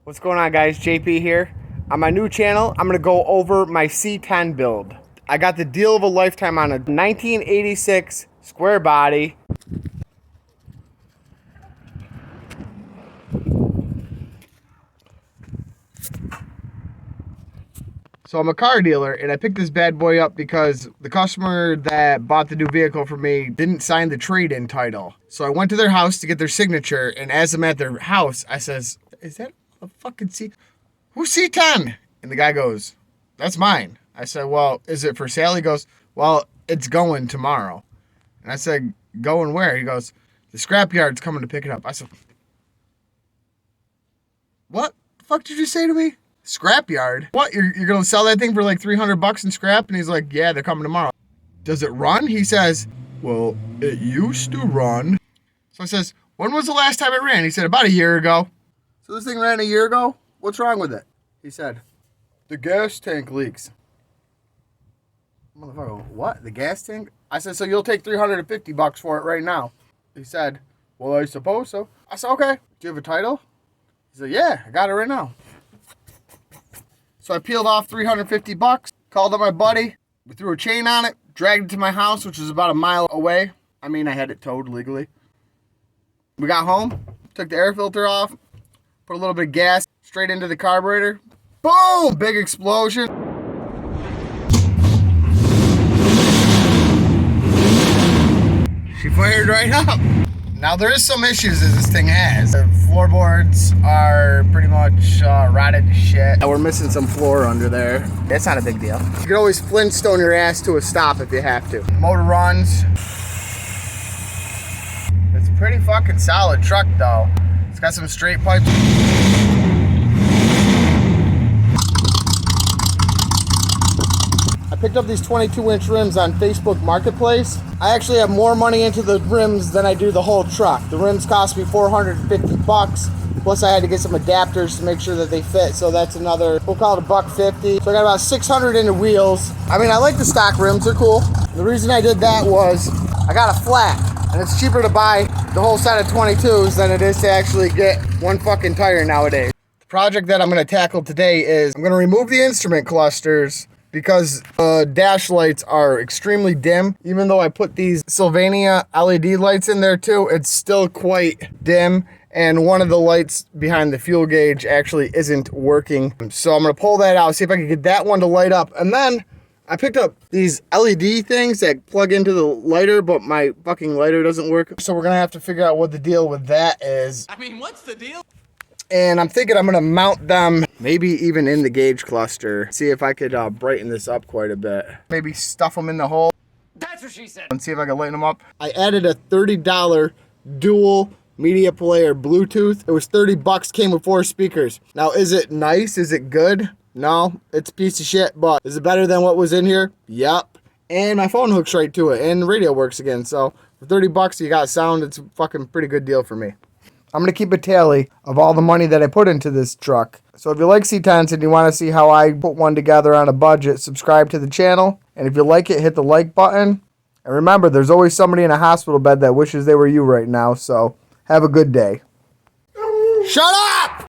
What's going on, guys? JP here. On my new channel, I'm going to go over my C10 build. I got the deal of a lifetime on a 1986 square body. So I'm a car dealer, and I picked this bad boy up because the customer that bought the new vehicle for me didn't sign the trade-in title. So I went to their house to get their signature, and as I'm at their house, I says, "Is that a fucking C? Who's C10?" And the guy goes, "That's mine." I said, "Well, is it for sale?" He goes, "Well, it's going tomorrow." And I said, "Going where?" He goes, "The scrapyard's coming to pick it up." I said, "What the fuck did you say to me? Scrapyard? What, you're gonna sell that thing for like $300 in scrap?" And he's like, "Yeah, they're coming tomorrow." "Does it run?" He says, "Well, it used to run." So I says, "When was the last time it ran?" He said, "About a year ago." "So this thing ran a year ago? What's wrong with it?" He said, "The gas tank leaks." Motherfucker, what? The gas tank? I said, "So you'll take $350 for it right now?" He said, "Well, I suppose so." I said, "Okay. Do you have a title?" He said, "Yeah, I got it right now." So I peeled off $350, called up my buddy, we threw a chain on it, dragged it to my house, which is about a mile away. I mean, I had it towed legally. We got home, took the air filter off, put a little bit of gas straight into the carburetor. Boom! Big explosion. She fired right up. Now, there is some issues that this thing has. The floorboards are pretty much rotted to shit. We're missing some floor under there. That's not a big deal. You can always Flintstone your ass to a stop if you have to. Motor runs. It's a pretty fucking solid truck, though. It's got some straight pipes. I picked up these 22-inch rims on Facebook Marketplace. I actually have more money into the rims than I do the whole truck. The rims cost me $450, plus I had to get some adapters to make sure that they fit, so that's another, we'll call it $150. So I got about 600 into wheels. I mean, I like the stock rims, they're cool. The reason I did that was I got a flat, and it's cheaper to buy the whole set of 22s than it is to actually get one fucking tire nowadays. The project that I'm gonna tackle today is I'm gonna remove the instrument clusters because dash lights are extremely dim. Even though I put these Sylvania LED lights in there too, it's still quite dim. And one of the lights behind the fuel gauge actually isn't working. So I'm gonna pull that out, see if I can get that one to light up. And then I picked up these LED things that plug into the lighter, but my fucking lighter doesn't work. So we're gonna have to figure out what the deal with that is. I mean, what's the deal? And I'm thinking I'm gonna mount them maybe even in the gauge cluster. See if I could brighten this up quite a bit. Maybe stuff them in the hole. That's what she said. And see if I can lighten them up. I added a $30 dual media player Bluetooth. It was $30, came with 4 speakers. Now, is it nice? Is it good? No, it's a piece of shit, but is it better than what was in here? Yep. And my phone hooks right to it, and the radio works again. So for $30, you got sound. It's a fucking pretty good deal for me. I'm going to keep a tally of all the money that I put into this truck. So if you like C10s and you want to see how I put one together on a budget, subscribe to the channel. And if you like it, hit the like button. And remember, there's always somebody in a hospital bed that wishes they were you right now. So have a good day. Shut up!